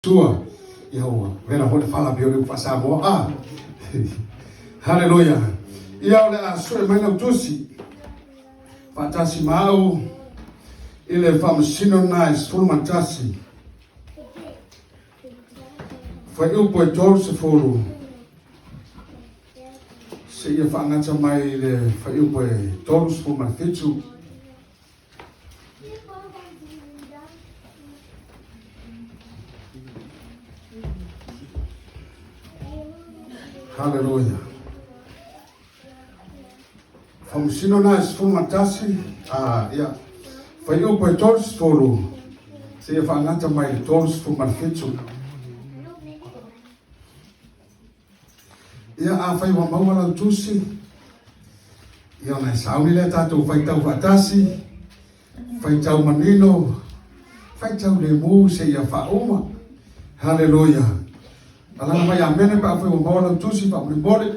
Sua, Yawa, vera hole fala bio le pasamo Hallelujah. Ia le asure mai na tusi. Fatasi mau ile famasino nice full matasi. Fa upo torse fulu. Se ia fangata mai le fa upo torse full matfitu. Hallelujah. From Sinonas full matasi, yeah. For you by tools for see if I'm not my tools for my kitchen. Yeah, I find one mawala tusi. Yeah, na sauli le tato fight out fatasi, fight out manino, fight out le mu se ya fauma. Hallelujah. Alang may amen pa foi bola tusi pa mole.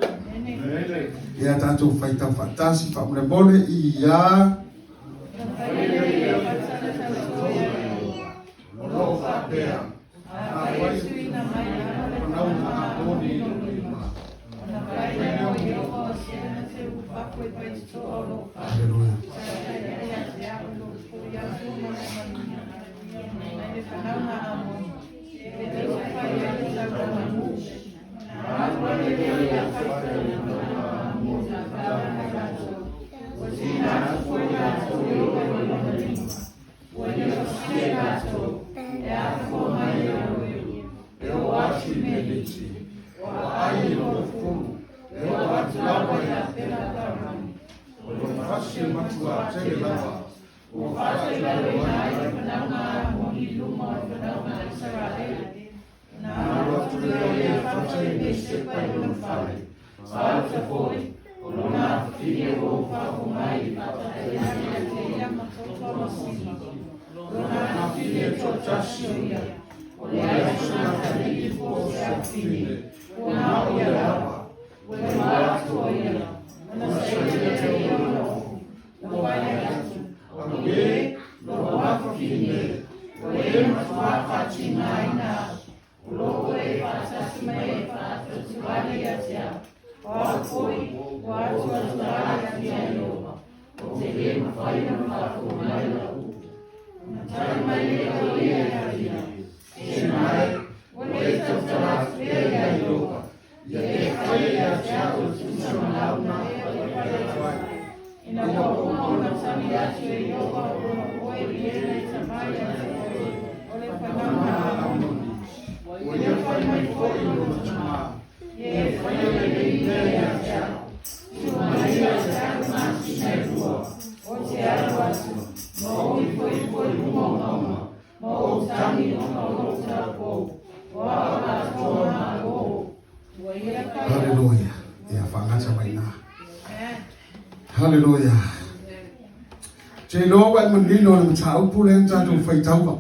Ya tanto faita fantasi pa mole ia. Hallelujah. Ya fangata baina. Hallelujah. Jelo wa mandino na mtau pulenta tu faitauba.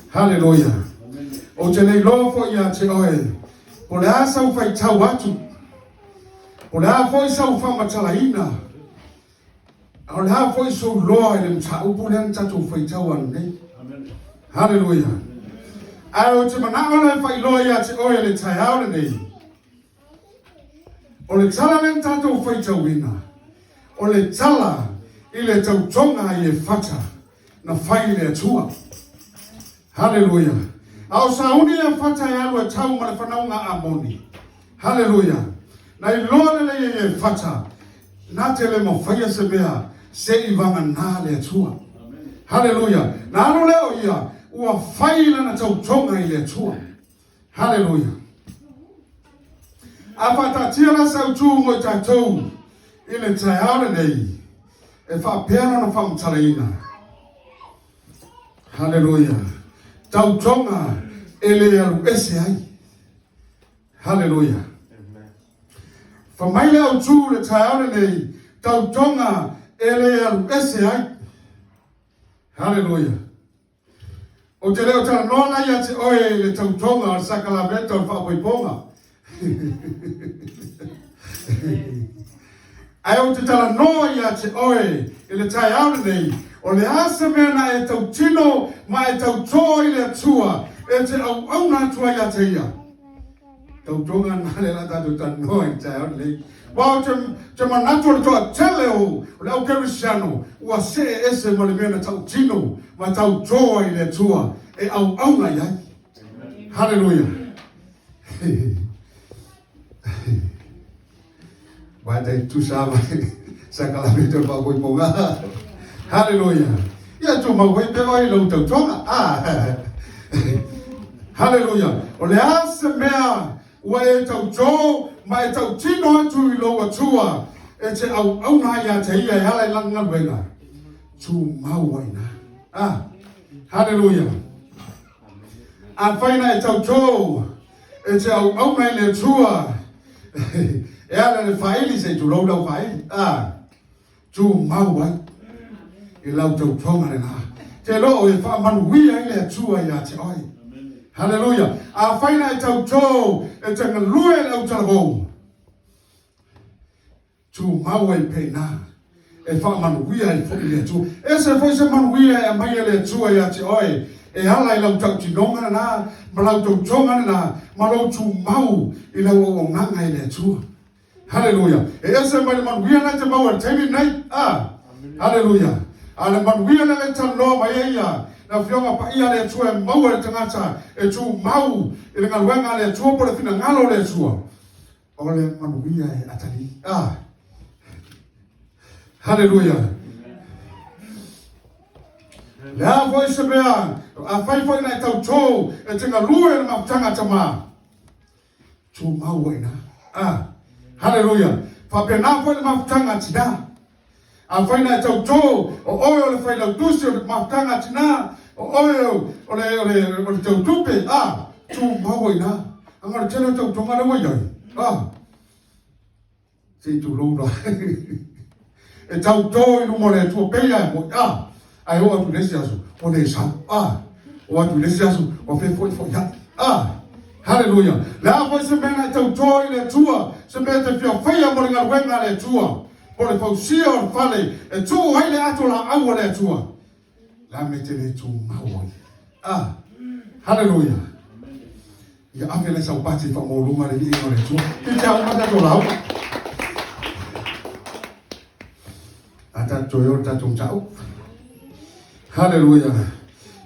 Hallelujah. O jele lo fo ya te oe. Pola sa faitau watu. Pola fo sa fa matalaina. Ola fo so lo ile mtau pulenta tu faitau ande. Hallelujah. Ai te mananga fa lo ya te oe le taiau le. O le tala le tatou faitauina. O le tala i le tautonga i e fata na fai le atua. Hallelujah. Au sauni e fata e alu e tau ma le whanaunga amoni. Hallelujah. Na i loa le e fata na te le mawhaia se mea se i vanga nā le atua. Hallelujah. Na anu leo ia ua fai na tautonga i le atua. Hallelujah. Afata tira sa utungo tatou ile tayale nei e fa pena na fam talaina. Hallelujah. Tautonga ele alu ese ai. Hallelujah. Fa maile utu le tayale nei tautonga ele alu ese ai. Hallelujah. O te leo tala nona ia te oe le tautonga al sakalamento al fa poiponga. Ai o te tala noa ia te oe i le tai aure nei o le asa mea na e tau tino ma e tau tō i le atua e te au na tua ia te ia. Tau tonga nale la tatu tanoa te au le. Wao te manatu le toa tele o le au kerisiano ua se ese mo le mena tau tino ma tau toa i le tua e au na ia. Hallelujah. Wai tu sama sakala betul pa koi ponga. Hallelujah. Ia tu mau pe oi lo tau tonga. Hallelujah. O le ase mea ua e tau tō, ma e tau tino atu i loa tua, e te au na ia te ia e hala i langa luenga. Tu mau waina. Hallelujah. A whaina e tau tō, e te au na i le tua, e ala le whaili se tu lau whaili. Tu mau waina. I lau tau tonga le nga. Te loo e whaamanuia i le tua i a te oi. Hallelujah. A whaina e tau tō, e te ngalue lau talavou. Tu maua i pēnā. E whaamanuia i whoi le tua. E se whoi se manuia e mai le tua i a te oi. E hala i lau tau tinonga na, ma lau tau tonga na, ma lau tu mau i lau o nganga i le tua. Hallelujah. E ese mai le manuia na te mau e teimi nei. Hallelujah. A le manuia na le tanoa mai e ia. Na fionga pa ia le tua e maua le tangata e tu mau i le ngaluenga le tua po le fina ngalo le tua. O le manuia e atali. Hallelujah. Le a voi se mea, a fai na e tau tō e te ngalue le mafutanga tama. Tu mau e na. Hallelujah. Fa pena foi le mafutanga tina. A whaina e tau tō, o oe o le whaina utusi o le mafutanga tina, o oe o le tau tupe, tu mau i nā. Angara tēnā tau tonga rewa iai. Se tu loura. E tau tō i numo le tua peia e mo, ai o atu lesi asu, o le sa, o atu lesi asu, o fe foi foi ya. Hallelujah. Le a foi se mena e tau tō i le tua, se mena te fia whaia mo le ngaruenga le tua. O le fausia o le fale, e tū haile ato la aua le atua. La me te le tū mauai. Hallelujah. Ia ake le sau pati wha mōlunga le ingo le tua. I te au mata to lau. Ata toyo tatung tau. Hallelujah.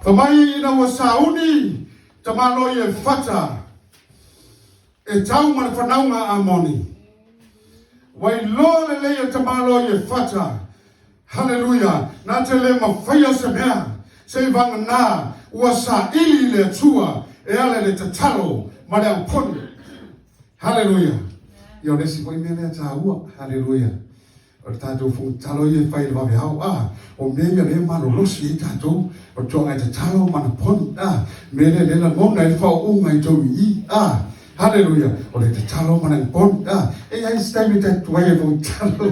Whamai ina wa sauni, tamalo i e fata. E tau mana whanaunga a moni. Wai lo le leia tamalo i e fata. Hallelujah. Na te le mawhaia se mea. Se vanga nā. Ua sa ili le tua. E ale le tatalo. Ma le au poni. Hallelujah. Io nesi poi mea lea tā ua. Hallelujah. O tātou fungu talo i e whai le wawe hau. O mea le mano losi i tātou. O tonga i tatalo mana poni. Mea le la mona i whao unga i tau i. Hallelujah. O le te talo mana i pon. E ai stai me te tuai e fong talo.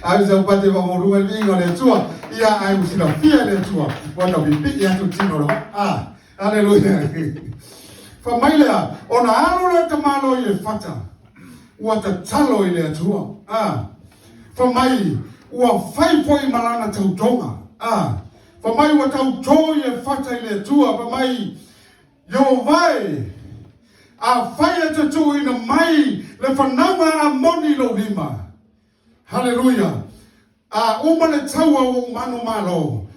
Ai sa upate wa morunga lingo le tua. Ia ai usina fia le tua. Wata vipi ia tu tino ro. Hallelujah. Fa mailea. O na alo le tamalo i e fata. Ua te talo i le tua. Fa mai. Ua fai foi malana tau tonga. Fa mai ua tau tō i e fata i le tua. Fa mai. Yo vai. A whaia te tū ina mai le whananga a moni lo lima. Hallelujah. A uma le taua o manu malo.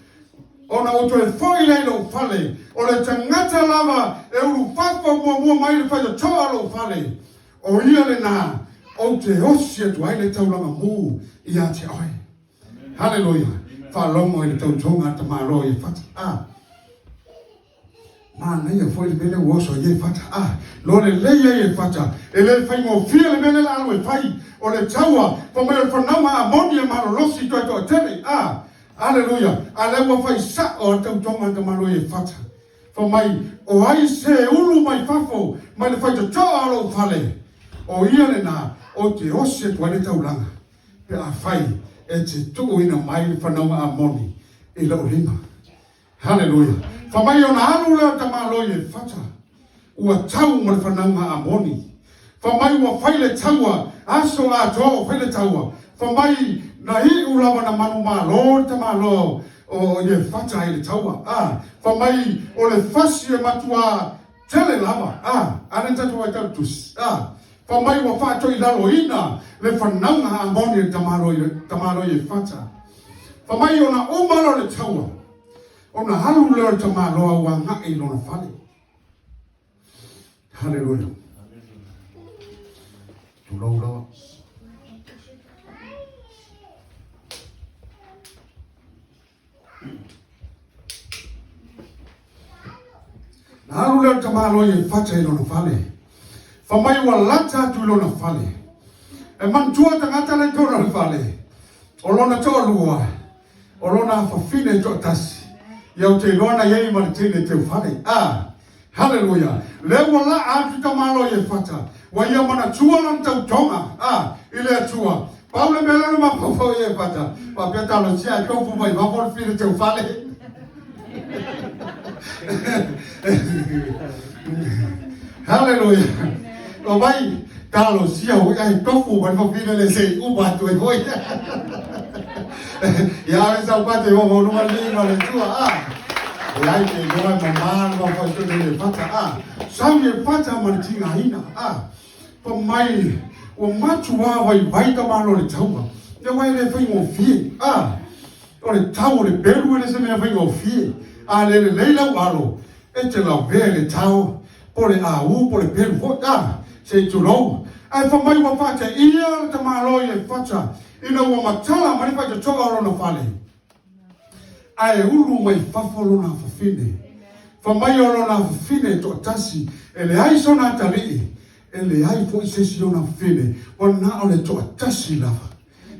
O na oto e whoi lei lo whale. O le tangata lava e uru whakwa mua mai le whaia toa lo whale. O ia le nā. O te osia tu ai le taulanga mū i a te oi. Hallelujah. Whalongo i le tautonga te malo i whata. Mana ia foi le mele woso ye fata. Lo le leia ye fata. E le fai mo fia le mele la alo e fai. O le taua. Po me le whanama a moni e maro losi toi to tele. Hallelujah. A le wa fai sa o tau tonga te malo ye fata. Po mai o ai se ulu mai fafo. Mai le fai to toa alo fale. O ia le na. O te ose tua le taulanga. Pe a fai. E te tuu ina mai le whanama a moni. E la olima. Hallelujah. Whamai o na anu leo tamalo i e fata. Ua tau ma le whanaunga a moni. Whamai ua whaile taua. Aso a tō whaile taua. Whamai na hi ulawa na manu malo tamalo. o ye fata ile taua fa mai o le fasi e matua tele lava ane tatu wa tatus fa mai wa fato i lalo ina le fananga amoni tamaro ye fata fa mai ona umalo le taua ona halu le tamaro wa nga i lona fale hallelujah tu lo halu le tamaro ye fata i lona fale fa mai wa lata tu lona fale e mantua tangata le tona fale o lona toa lua o lona fa fine to tasi ia te lona ye ma te te fale hallelujah le wala atu tamaro ye fata wa ia mana tua lan tau tonga ile tua Paula melano ma po ye fata pa peta lo sia ko fu mai va por fine te fale hallelujah o vai talo sia o ai tofu vai fa fine le sei u ba tu e voi ya esa pa te mo no ma le tua ai te no ma ma fa tu le fata sa ye fata ma tinga ina pa mai o matu wa vai ta ma lo le taua te vai le fai mo fi o le tau le beru le se me fai mo fi le leila walo e te la vele tau pole pole beru fo se tu lo ai fa mai wa fata ia ta ma lo ye fata ina wa matala mani fa to ga no fale ai ulu mai fa folo na fa fine fa mai o na fa fine to tasi ele ai sona tali ele ai fo se si na fine o na o le to tasi la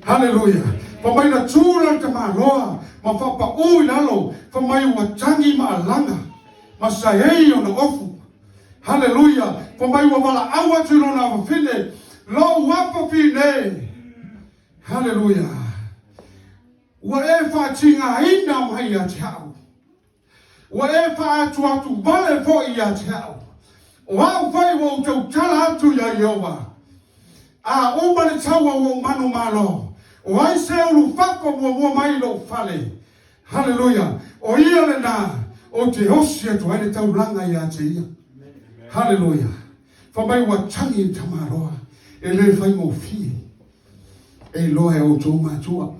hallelujah fa mai na tula ta ma lo ma fa pa u lalo fa mai wa tangi ma langa ma sa ei ona ofu hallelujah fa mai wa wala awa tu na fa fine lo wa fa fine hallelujah wa e fa tinga ina mai ya tau wa e fa atu vale fo ia tau wa vai wo to tala tu ya yoba o ba le tau wo manu malo wa se lu fako wo mai lo fale hallelujah o ia le na o te hosia to ai tau langa ya te ia hallelujah fa mai wa tangi tamaroa ele fai mo fi e loe o tō mātua.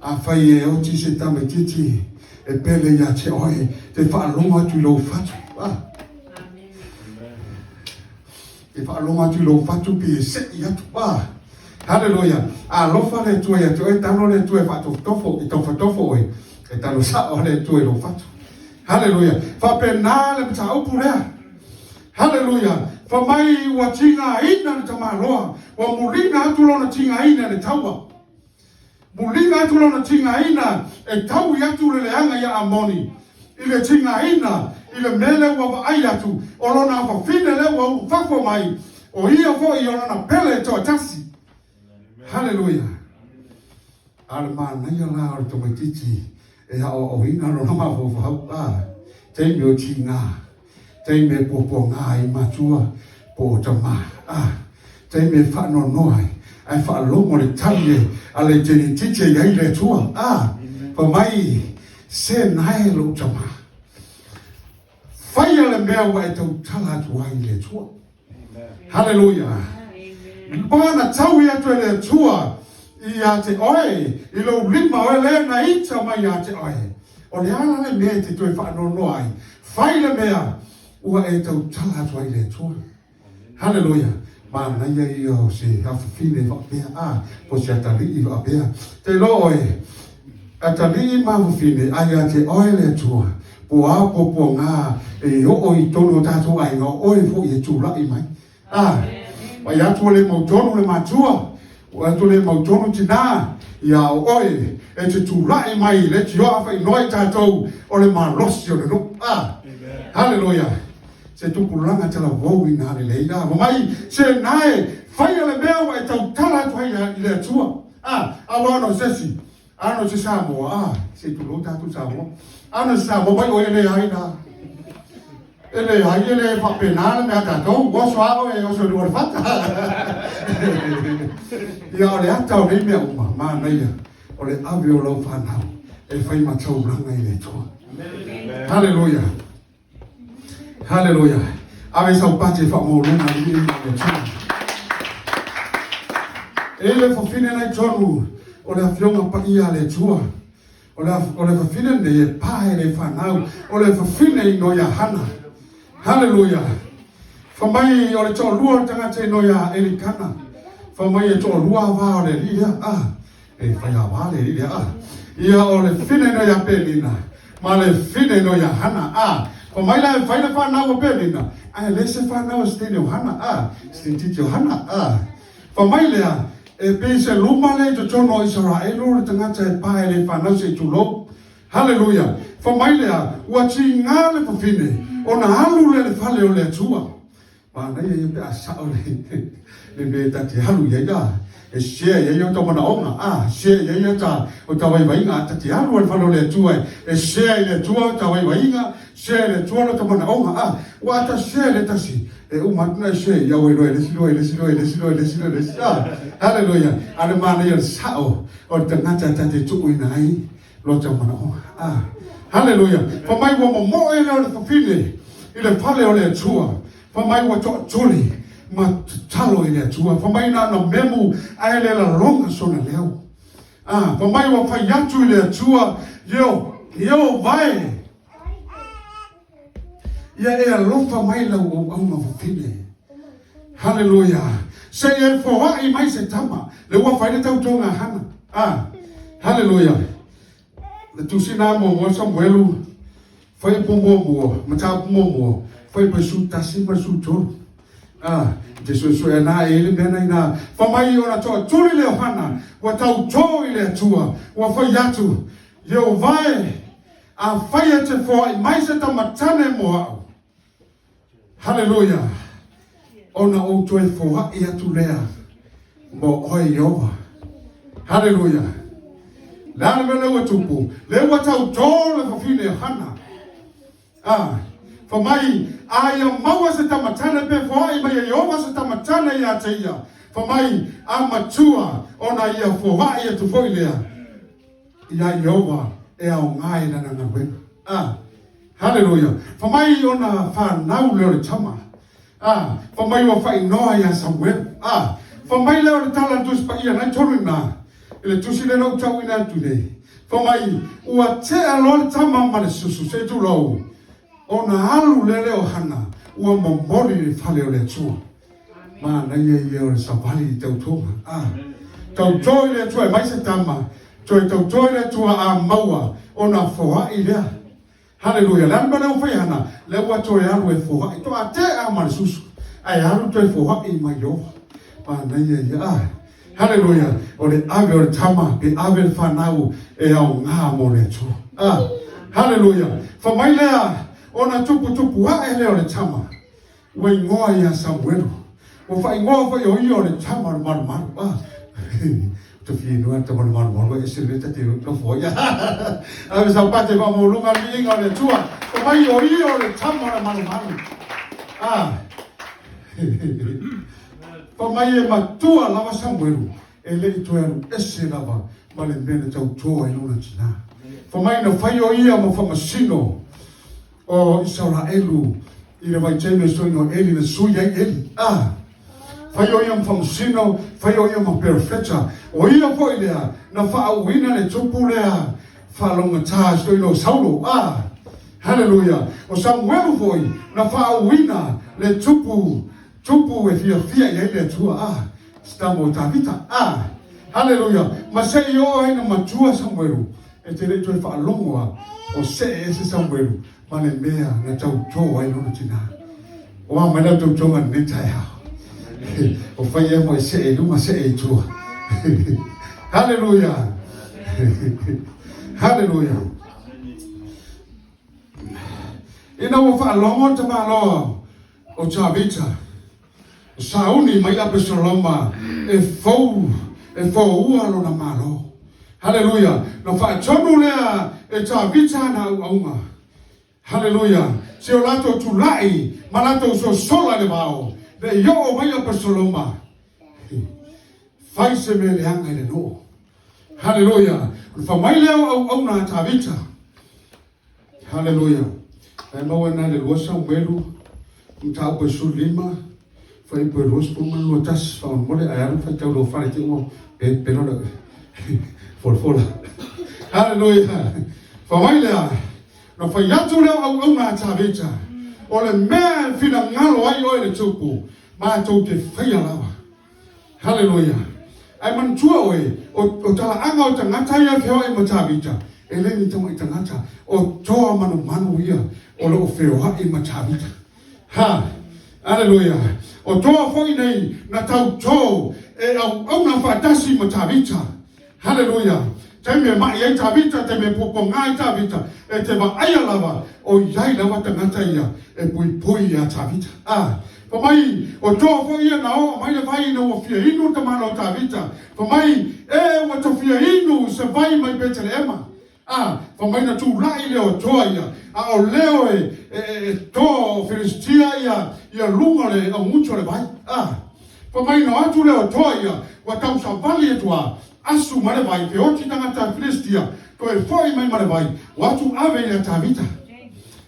Whai e o ti se tame titi e pele ia te oe te whaalonga tu lo fatu. Te whaalonga tu lo fatu pi e se i atu. Hallelujah. Lofa le tue ia te oe tano le tue whatofo i tofa tofo oe e tano sa o le tue lo fatu. Hallelujah. Whapena le pita upu rea. Hallelujah. Fa mai wa tinga ina le tamaloa wa mulina atu lona tinga ina le taua mulina atu lona tinga ina e tau i atu le leanga ia amoni i le tinga ina i le mele wa ai atu o lona fa fine le wa ufako mai o ia fo i lona pele to tasi hallelujah alma na ia la o to matiti e o ina lona ma fo fa te mio tinga te me popo ngai matua po tama te me fa no noi ai fa longo le talie ale teni tiche ia ile tua pa mai se nai lo tama fai le mea wa e tau tala tua ile tua hallelujah bona tau ia tu ile tua ia te oe ilo rima o le na ita mai ia te oe o le ala le mea te tue fa no noi fai le mea ua e tau tala tua ile tua hallelujah ma na ia i o se hafu fine va pea po se atali i va pea te loe atali ma fu fine ai te oe le tua po a po nga e o i tono tatu ai no oe fo i tu la i mai wa ya tu le mo tono le matua wa tu le mo tono tina ya oe e te tu la i mai le tio a fai noi tatu o le ma rosio le no hallelujah se tu pulanga tala vou ina le leila mai se nae fai le beo e tau tala tu ai le tua no sesi ano se samo se tu lo tatu samo ano samo mai o ele ai na ele fa penale me atato go suavo e o so lo fata ia le ata o le me uma ma na ia o le avio lo fa na e fai matau ranga i le tua. Hallelujah. Hallelujah. Ave sau pate fa mo luna i le tua. Ele fa fine na tonu o le afionga pa ia le tua. O le fa fine ne e pae le whanau. O le fa fine i no ia hana. Hallelujah. Fa mai o le tō lua tangata i no ia elikana. Fa mai e tō lua wā o le lia e whai a wā le lia ia o le fine no ia pelina. Ma le fine no ia hana fa mai la e whai na whanau o pelina. Ai le se whanau stene o hana stintiti o hana fa mai lea e pese luma le to tono Israelo le tangata e pae le whanau se tulo. Hallelujah. Fa mai lea ua ti ngā le pafine o na halu le whale o le atua. Ma nei e pe asao le me tati halu ia e share ia yo toma na onga share ia yo ta o ta wai wai nga tati halu le whale le atua e share le atua ta wai wai nga share le atua toma na onga wa ta share le tasi e umatuna share ia wai roi le silo hallelujah ale mana ia sao o tangata tati tuku ina ai lo toma na onga hallelujah fa mai wa mo e le fafine ile whale o le atua fa mai wa to tuli ma talo i le atua fa mai na memu ai le la longa sona leo fa mai wa fa yatu i le atua yo vai ia e alofa mai la au ma fine hallelujah se e fo ai mai se tama le wa fa le tau tonga hana hallelujah le tusina mo Samuelu fa i pombo mo mata mo fa i pasu tasi pasu to te so e na ele mena ina fa mai ora to tuli le hana wa tau to ile atua wa fa yatu yo vai a faia te fo mai se ta matane mo hallelujah ona o to e fo ia tu lea mo oi yo hallelujah la me le tupu le wa tau to le fa fine hana fa mai ai maua se tamatana pe foi mai Jehova se tamatana ia teia fa mai a matua ona ia foi ia tu foi lea ia Jehova e au ngai na na wen hallelujah fa mai ona fa nau le tama fa mai wa fa no ia Samuel fa mai le tala tu spa ia na torina ele tu sile no tau ina tu nei fa mai ua te alo tama ma susu se tu lo ona halu lele o hana ua momori le fale o le atua ma na ia o le savali i tau tonga tau toi le atua e mai se tama toi tau toi le atua a maua ona foa i lea hallelujah lamba leo fai hana le ua toi alu e foa i to a te a mare susu ai alu toi foa i mai o ma na ia hallelujah o le ave o le tama pe ave le whanau e au ngā mo le atua hallelujah fa mai lea ona tupu ha ele o le tama wa ingoa ia Samuelu o fa ingoa fa o le tama mar to fi no ata mar e se leta te no foi a sa parte va mo lunga linga le tua o mai o le tama mar pa mai e matua lava Samuelu ele to e se lava ma le bene tau toa i luna tina fa mai no fai o ia mo fa masino o Israelu i le vaiteme soino eli le suia eli fai o ia mfamusino fai o ia perfecta o ia po ilea na whaauina le tupu lea whalonga tā soino Saulo hallelujah o Samuelu foi na whaauina le tupu e fia i ele atua stamo Davita hallelujah ma se i o aina matua Samuelu e te le tue whaalongoa o se Samuelu ma le mea na tau tō ai lona tina o a mana tau tonga netai hao o whai e mo e se e luma se e tua hallelujah hallelujah ina o whaalongo te malo o Davita sauni mai Abesaloma e fou ua lona malo hallelujah na whaatonu lea e Davita na aunga hallelujah se o lato tu lai malato so sola le vao le yo mai Abesaloma fai se me le anga le no Hallelujah. Família au na tavita. Hallelujah. Ai mau na le rosa umelu mta po sulima foi po ros po man lotas fa mole ai aru fa tau do fa te mo pero for. Hallelujah. Família no fa yatu le au na tavita. Ole me fina ngalo ai o le tupu. Ma tau te faia lava. Hallelujah. Ai man tua o tala anga o tangata ia feo e matavita. E le ni tamo i tangata o toa manu ia o lo feo ha i matavita. Ha. Hallelujah. O toa foi nei na tau tō e au na whatasi matavita. Hallelujah. Te me mai e tavita, te me popo ngai tavita. E te wa aia lava o iai lava tangata ia e pui ia tavita. Pamai o toa fo ia na o mai le vai no fia inu te malo tavita. Pamai e o to fia inu se vai mai Betlehema. Pamai na tu lai le o toa ia. O leo e to Filistia ia lunga le o mucho le vai. Pamai na atu le o toa ia wa tau sa vali e tua asu mare vai pe o tangata Filistia. Ko e foi mai mare vai. Watu ave le tavita.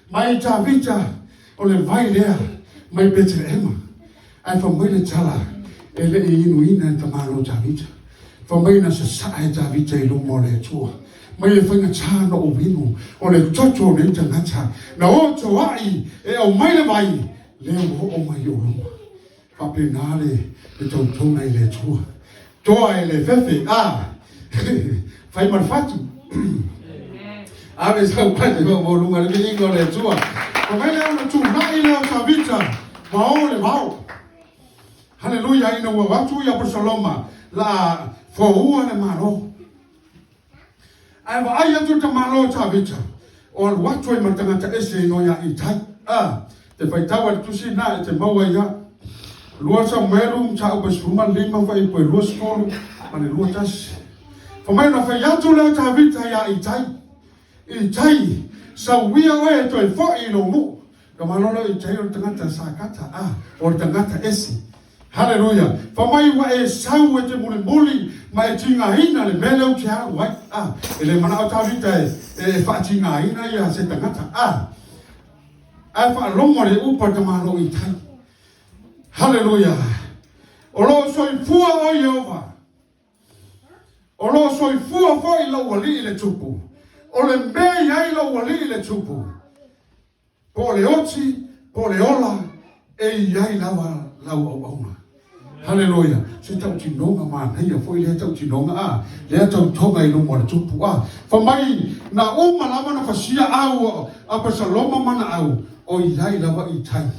Mai tavita o le vai lea. Mai Betlehema. Ai famai le tala e le inu ina ta malo tavita. Famai na sa e tavita i lumo le tua. Mai e whainga tāna o winu o le toto ne tangata. Na o to ai e au mai le vai leo o mai o luma. Pape nare e tau tona i le tua. Toa e le fefe. Fai marfatu. Ave sa pate o lunga le ingo le tua. Famai le ona tu mai le o tavita. Maole vau. Hallelujah ina wa watu ya Barcelona la foua le malo. Ai va ai atu te malo tavita. O watu e matangata ese no ya itai. Te fai tawa tu si na te maua ya. Lua sa meru ta o besuma lima vai po lua skolu mane lua tas. Famai na fai atu le tavita ya itai. Itai sa wia we to e fo i no mu. Kamalolo i tayo tangata sakata o tangata esi. Hallelujah. Famai wa e sau e te muli ma e tinga hina le mele o kia wai. Ele mana o tavita e fa tinga hina ia se tangata. Ai fa longo le upa kamalo i tai. Hallelujah. O lo soi fua o Yehova. O lo soi fua fo i lo wali le tupu. O le mei ai lo wali le tupu. Po le oti, po le ola, e iai lawa lau au auna. Hallelujah. Se tau tinonga maa neia, foi lea tau tinonga lea tau tonga i lumo le tupu Famai, na uma lawa na fasia au, a Barcelona mana au, o iai lawa i tai.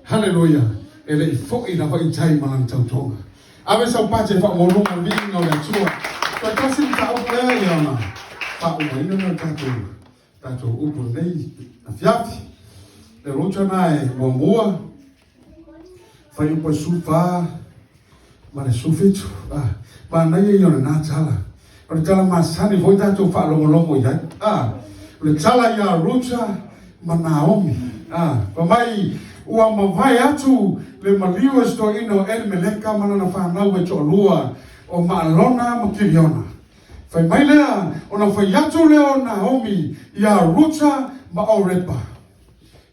Hallelujah. Ele i foi lawa i tai mana tau tonga. Ave sau pate fa molunga vinga o le tua. Ka kasi ta o lea i ana. Pa o maina na tatou upu nei, na fiafi. Le rocha nai mua fai upa sufa ma le sufitu ma nai e yona na tala o le tala masani foi tatou fa longo iai le tala ia rocha ma Naomi pamai ua mavai atu le maliu e sto ino el meleka mana na whanau e to'olua o maalona ma kiriona fai mai lea ona fai atu leo Naomi ia rocha ma Orepa.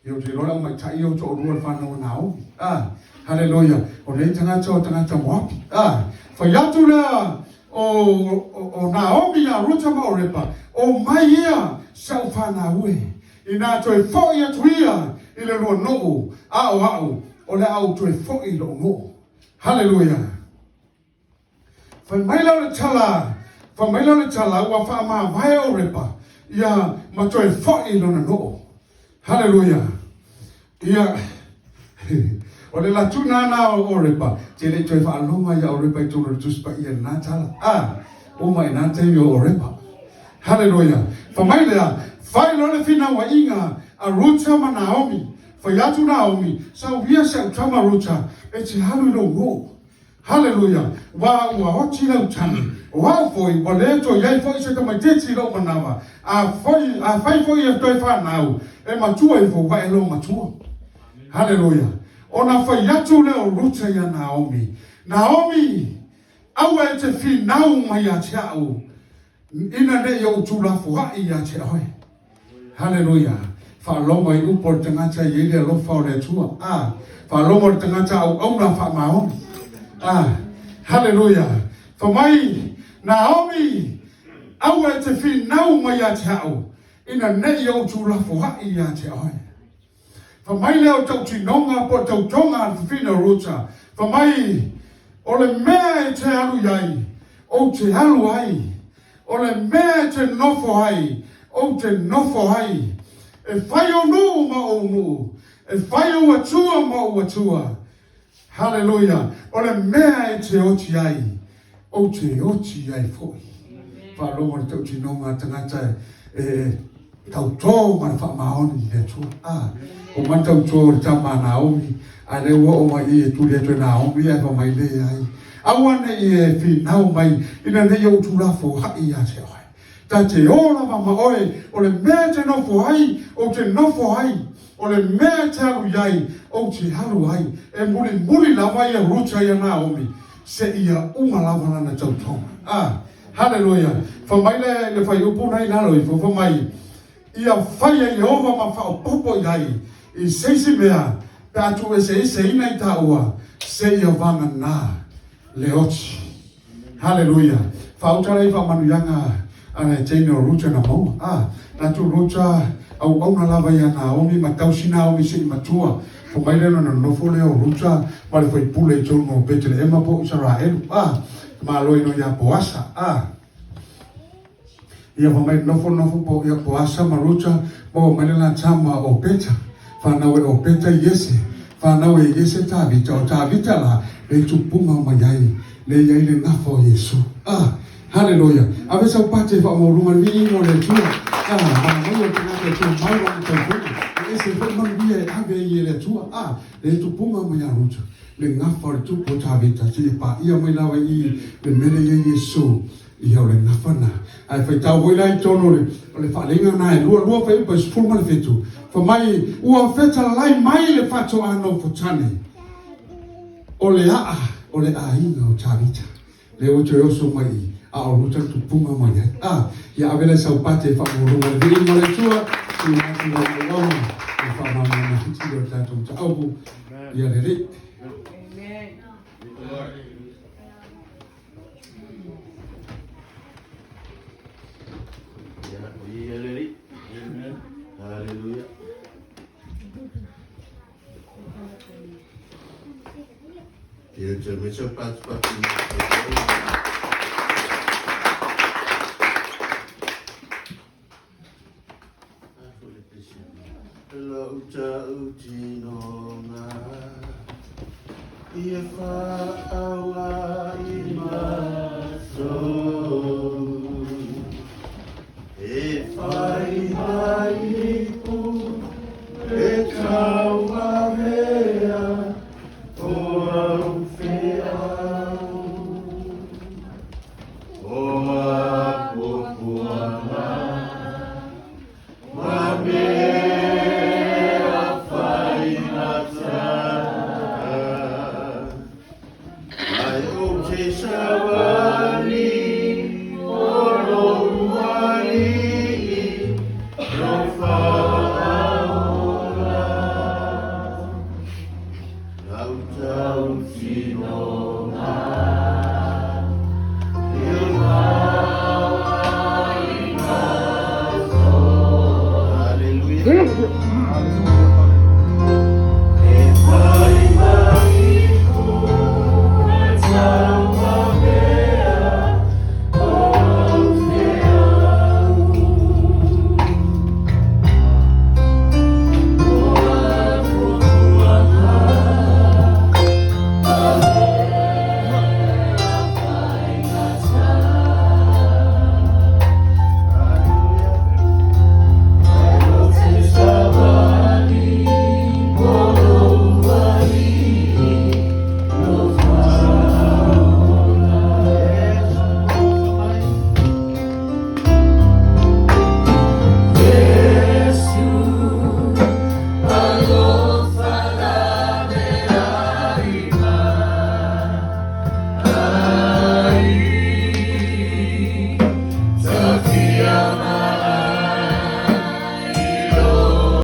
Yo te rola mai tai o to rua whanau nao. Hallelujah. O nei tangata moapi. Fa yatu lea o Naomi a ruta ma Orepa. O mai ia sau whanau e. I nā toi fōi atu ia i le roa noo. O le au toi fōi lo noo. Hallelujah. Fa mai lau le tala. Ua wha maa vai Orepa. Ia ma toi fōi lo na noo. Hallelujah. Ia o le latuna na o Orepa te le toi whaalonga ia Orepa i tūra tuspa ia nā tala o mai nā te o Orepa. Hallelujah. Whamai lea whai lole whina wa inga a Ruta ma Naomi whai atu Naomi sa wia se utama Ruta e te halu lo ngō. Hallelujah. Wa ua hoti lau tani. Wa foi wa le to yai foi se mai teti lo manawa. A fai foi e toi whanau. E matua i fo wa e lo matua. Hallelujah. Ona fai atu leo Ruta ia Naomi. Naomi, aua e te whinau mai a te au. ina ne yo chula fuha ia che hoi. Hallelujah. Fa lomo i upor tangata yele lo fa le tua. Fa lomo tangata au na fa maon. Hallelujah. Fa mai Naomi au te fi nau mai a te au. Ina ne yo chula fuha ia che hoi. Fa mai leo tau tinonga po tau tonga fina ruta. Fa mai ole mea te alu yai. O te alu ai. Ole mea te nofo ai. O te nofo ai. E whai o nu ma o nu. E whai o atua ma o atua. Hallelujah. Ole mea te oti ai. O te oti ai foi. Wharongo ni tau tinonga tangata tau tō mana whaamaoni le tua. O man tau tō le tama Naomi. A le ua o mai e tuli atu Naomi e mai le ai. Awane i e whinau mai. Ina ne iau tūrafo hai a te oi. Ta te ora mama oe. O le mea te nofo hai. O te nofo hai. O le mea te alu iai. O te halu hai. E muli lava ia ruta ia Naomi. Se ia unga lava lana tau tonga. Hallelujah. Whamai le whai upu nei nalo i whamai. Ia whai e Jehova ma whao popo iai. I seisi mea. Pe atu e se ina i ta ua. Se ia vanga nā. Leoti. Hallelujah. Whautara i whamanuyanga. Ana e teine o ruta na mau. Na tu ruta au na lava ia Naomi. Ma tausi Naomi se i matua. Whamai leno na nofo leo ruta. Ma le whai pule i tonu o Betele Ema po Israelu. Ma loi no ia poasa. Ia whamai nofo po ia poasa ma ruta. Mo manila tama o Beta. Whanau e o Beta Iese. Whanau e Iese Tavita. O Tavita la. Le tupunga o maiai. Le iai le ngafo Yesu. Hallelujah. Ave sa pate wha mo runga ni mo le tua. Mai o tangata tua mai o tau puku. Iese whamau via e ave i le tua. Le tupunga o maia ruta. Le ngafo le tupu o Tavita. Si pa ia mai lawa i le mele i Yesu. Ia o le ngafana. Ai whai tau woila i tono le whaalinga nai. Lua whai upa spulma le whetu. Whamai ua wheta lai mai le whato ano fotane. O le ainga o Tavita. Le o te oso mai a o ruta tupunga mai. Ia avele sau pate whamorunga le vini mo le tua. I nati la iona. E whamama na hiti o tatou ta aupu. Ia le rei. Hallelujah. Dia terima cepat. Lau tau tinonga ia whaawa i maso e whai mai ku e kau marea o au whiau o a pupuanga ma mea whai matara ai o te sawani o rohuari no whaora lau tau tinonga il Hallelujah.